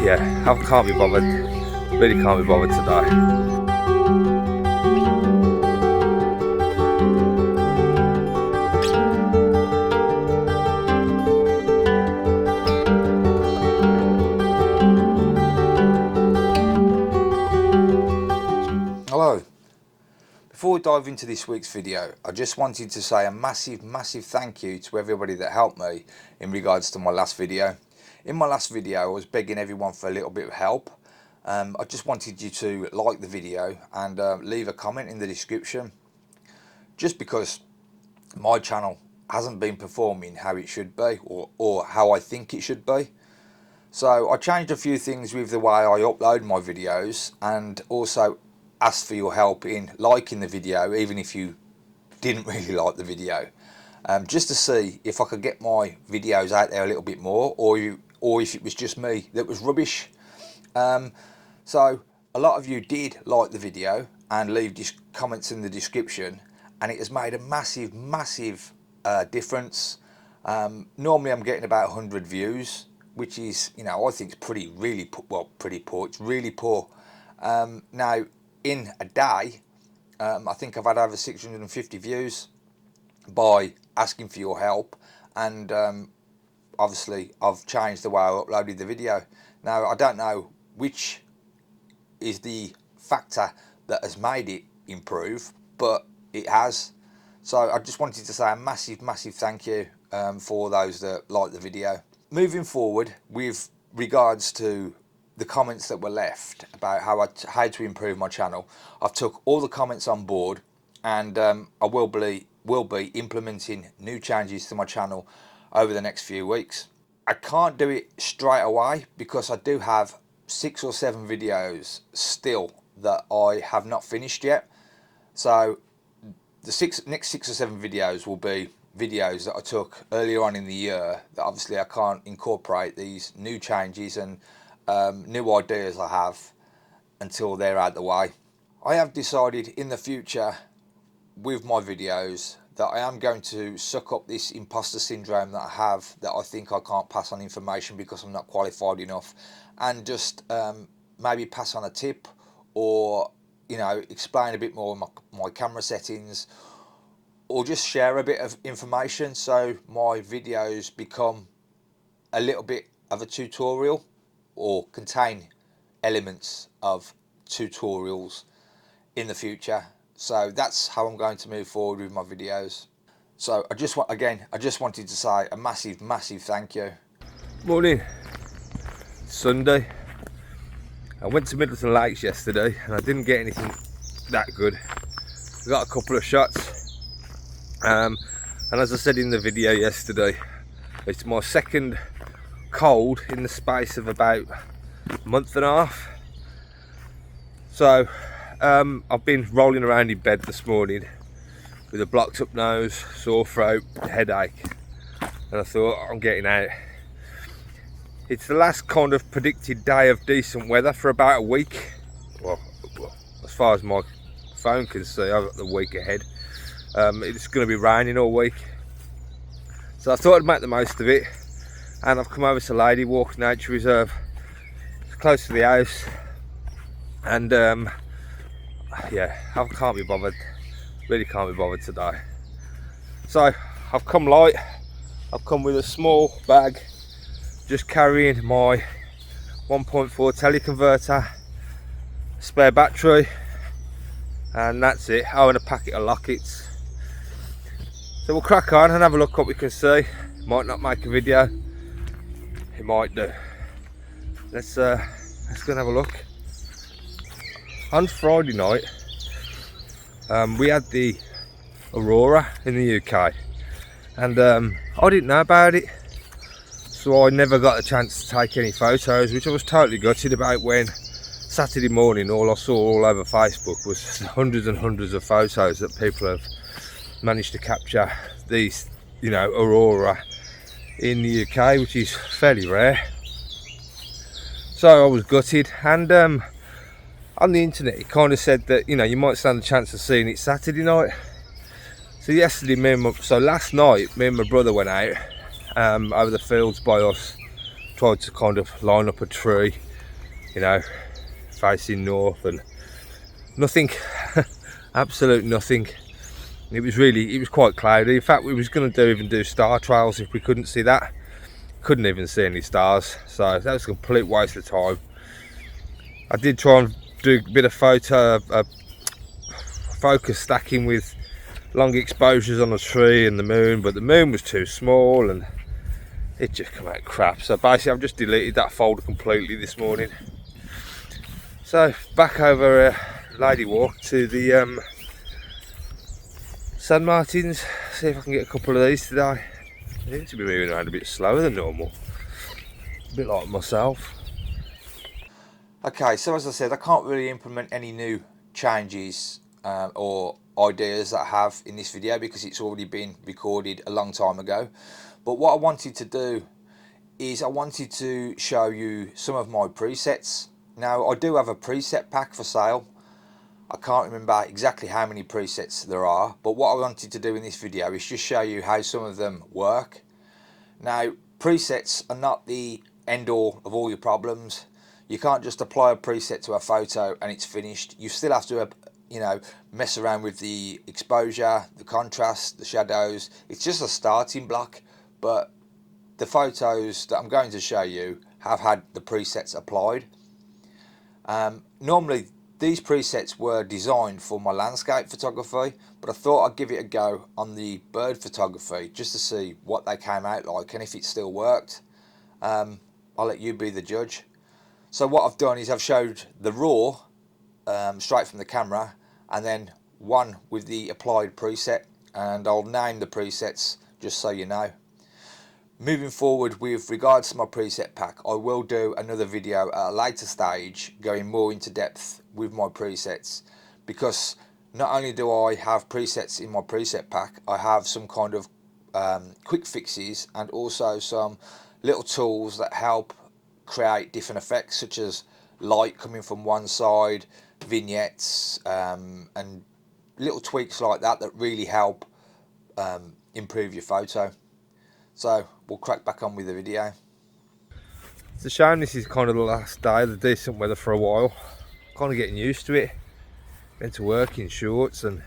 yeah, I can't be bothered. Really can't be bothered today. Hello. Before we dive into this week's video, I just wanted to say a massive thank you to everybody that helped me in regards to my last video. In my last video I was begging everyone for a little bit of help. I just wanted you to like the video and leave a comment in the description, just because my channel hasn't been performing how it should be, or how I think it should be. So I changed a few things with the way I upload my videos, and also asked for your help in liking the video, even if you didn't really like the video, just to see if I could get my videos out there a little bit more, or if it was just me that was rubbish. So a lot of you did like the video and leave comments in the description, and it has made a massive difference. Normally I'm getting about 100 views, which is, you know, I think it's pretty poor. It's really poor. Now in a day, I think I've had over 650 views by asking for your help, and obviously I've changed the way I uploaded the video. Now I don't know which is the factor that has made it improve, but it has. So I just wanted to say a massive thank you for those that liked the video. Moving forward, with regards to the comments that were left about how to improve my channel, I've took all the comments on board, and I will be implementing new changes to my channel over the next few weeks. I can't do it straight away because I do have 6 or 7 videos still that I have not finished yet. So the next 6 or 7 videos will be videos that I took earlier on in the year, that obviously I can't incorporate these new changes and new ideas I have until they're out the way. I have decided in the future with my videos that I am going to suck up this imposter syndrome that I have, that I think I can't pass on information because I'm not qualified enough, and just maybe pass on a tip, or, you know, explain a bit more my camera settings, or just share a bit of information so my videos become a little bit of a tutorial, or contain elements of tutorials in the future. So that's how I'm going to move forward with my videos. So I just wanted to say a massive thank you. Morning, Sunday. I went to Middleton Lakes yesterday and I didn't get anything that good. I got a couple of shots, and as I said in the video yesterday, it's my second cold in the space of about a month and a half. So I've been rolling around in bed this morning with a blocked up nose, sore throat, headache, and I thought, I'm getting out. It's the last kind of predicted day of decent weather for about a week. Well, as far as my phone can see, I've got the week ahead. It's going to be raining all week, so I thought I'd make the most of it, and I've come over to Ladywalk Nature Reserve. It's close to the house, and yeah, I can't be bothered. Really can't be bothered today. So I've come light. I've come with a small bag, just carrying my 1.4 teleconverter, spare battery, and that's it. Oh, and a packet of lockets. So we'll crack on and have a look what we can see. Might not make a video, it might do. Let's go and have a look. On Friday night, we had the aurora in the UK, and I didn't know about it, so I never got a chance to take any photos, which I was totally gutted about. When Saturday morning, all I saw all over Facebook was hundreds and hundreds of photos that people have managed to capture these, you know, aurora in the UK, which is fairly rare. So I was gutted, and on the internet it kind of said that, you know, you might stand a chance of seeing it Saturday night. So last night me and my brother went out over the fields by us, tried to kind of line up a tree you know, facing north, and nothing, absolute nothing. It was quite cloudy. In fact, we was going to even do star trails if we couldn't see that. Couldn't even see any stars, so that was a complete waste of time. I did try and do a bit of focus stacking with long exposures on the tree and the moon, but the moon was too small and it just came out crap. So basically I've just deleted that folder completely this morning. So back over Ladywalk to the San Martins, see if I can get a couple of these today. They seem to be moving around a bit slower than normal, a bit like myself. Okay, so as I said, I can't really implement any new changes or ideas that I have in this video because it's already been recorded a long time ago. But what I wanted to do is I wanted to show you some of my presets. Now, I do have a preset pack for sale. I can't remember exactly how many presets there are, but what I wanted to do in this video is just show you how some of them work. Now, presets are not the end all of all your problems. You can't just apply a preset to a photo and it's finished. You still have to, you know, mess around with the exposure, the contrast, the shadows. It's just a starting block, but the photos that I'm going to show you have had the presets applied. Normally, these presets were designed for my landscape photography, but I thought I'd give it a go on the bird photography just to see what they came out like and if it still worked. I'll let you be the judge. So what I've done is I've showed the raw straight from the camera, and then one with the applied preset, and I'll name the presets just so you know. Moving forward with regards to my preset pack, I will do another video at a later stage going more into depth with my presets, because not only do I have presets in my preset pack, I have some kind of quick fixes and also some little tools that help create different effects, such as light coming from one side, vignettes, and little tweaks like that that really help improve your photo. So we'll crack back on with the video. It's a shame this is kind of the last day of the decent weather for a while. Kind of getting used to it. Went to work in shorts and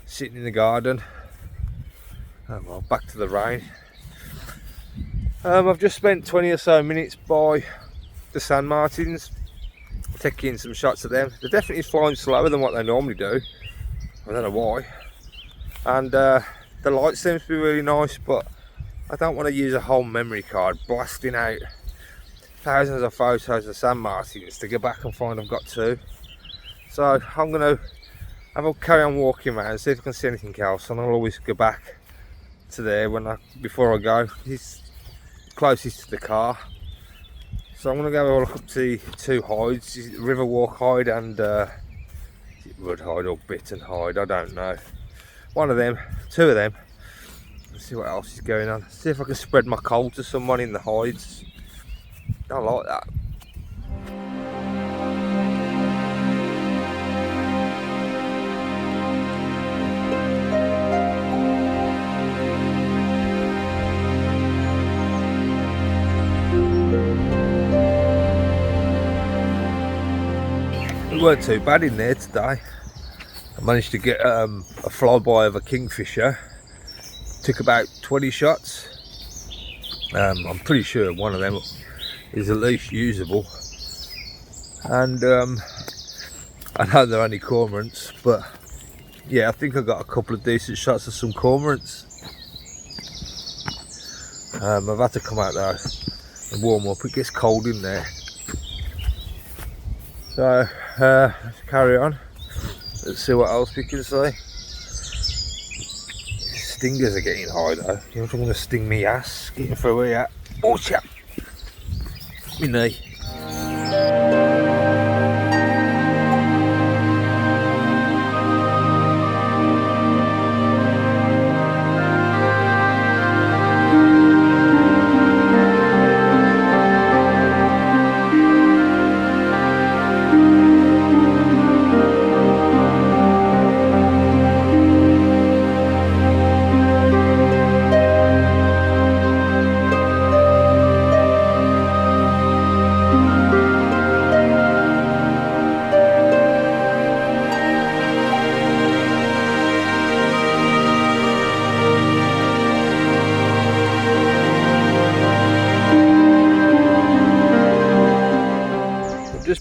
sitting in the garden. Oh well, back to the rain. I've just spent 20 or so minutes by the San Martins, taking some shots of them. They're definitely flying slower than what they normally do. I don't know why. And the light seems to be really nice, but I don't want to use a whole memory card blasting out thousands of photos of San Martins to go back and find I've got two. So I'm going to carry on walking around, see if I can see anything else, and I'll always go back to there before I go. It's closest to the car. So I'm going to go look up to two hides, Riverwalk hide and Wood hide or Bitten hide, I don't know. One of them, two of them. Let's see what else is going on. See if I can spread my cold to someone in the hides. I like that. It weren't too bad in there today. I managed to get a flyby of a kingfisher. Took about 20 shots. I'm pretty sure one of them is at least usable. And I know they're only cormorants, but yeah, I think I got a couple of decent shots of some cormorants. I've had to come out there and warm up. It gets cold in there. So let's carry on. Let's see what else we can see. Stingers are getting high though. You know, I'm going to sting me ass. Getting through here. Oh, chap. Me knee.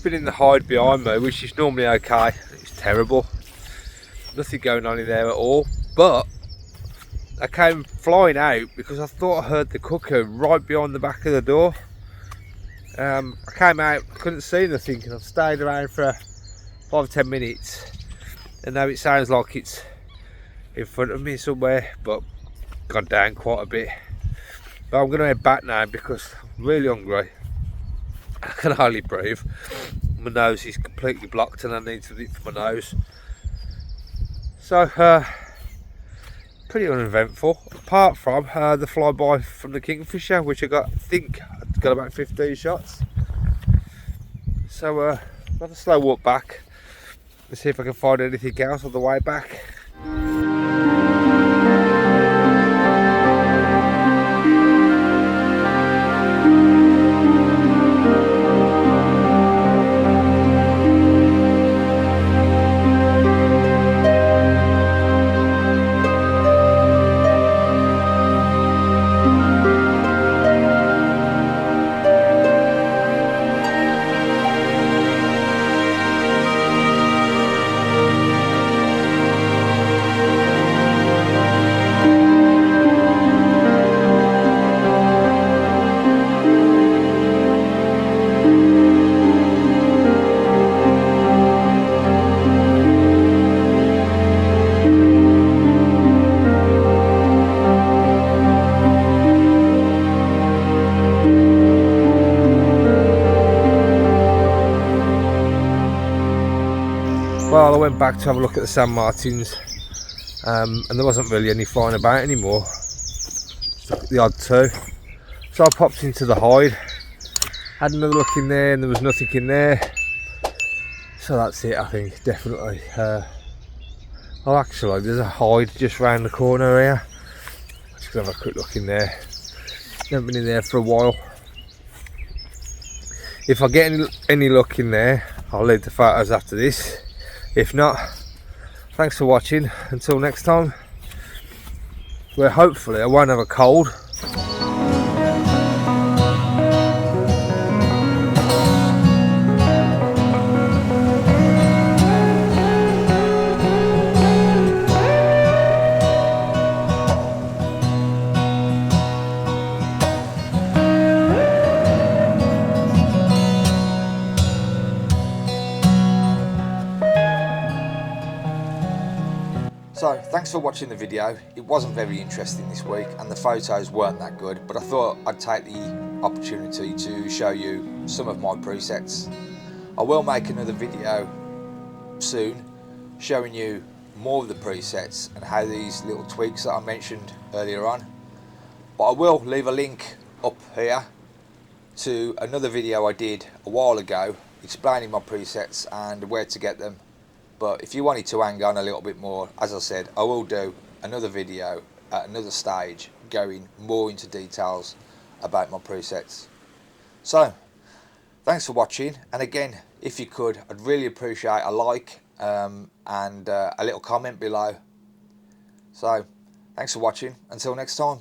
been in the hide behind me, which is normally okay. It's terrible. Nothing going on in there at all. But I came flying out because I thought I heard the cuckoo right behind the back of the door. I came out, couldn't see nothing, and I've stayed around for 5 or 10 minutes. And now it sounds like it's in front of me somewhere, but gone down quite a bit. But I'm going to head back now because I'm really hungry. I can hardly breathe. My nose is completely blocked and I need to lift my nose. So, pretty uneventful, apart from the flyby from the kingfisher, which I think I got about 15 shots. So, I'll have a slow walk back and see if I can find anything else on the way back. Well, I went back to have a look at the San Martins, and there wasn't really any flying about anymore, just the odd two. So I popped into the hide, had another look in there, and there was nothing in there. So that's it, I think, definitely. Oh, actually, there's a hide just round the corner here. Just gonna have a quick look in there. Haven't been in there for a while. If I get any luck in there, I'll leave the photos after this. If not, thanks for watching. Until next time, where hopefully I won't have a cold. So, thanks for watching the video. It wasn't very interesting this week and the photos weren't that good, but I thought I'd take the opportunity to show you some of my presets. I will make another video soon showing you more of the presets and how these little tweaks that I mentioned earlier on. But I will leave a link up here to another video I did a while ago explaining my presets and where to get them. But if you wanted to hang on a little bit more, as I said, I will do another video at another stage going more into details about my presets. So, thanks for watching, and again, if you could, I'd really appreciate a like and a little comment below. So, thanks for watching, until next time.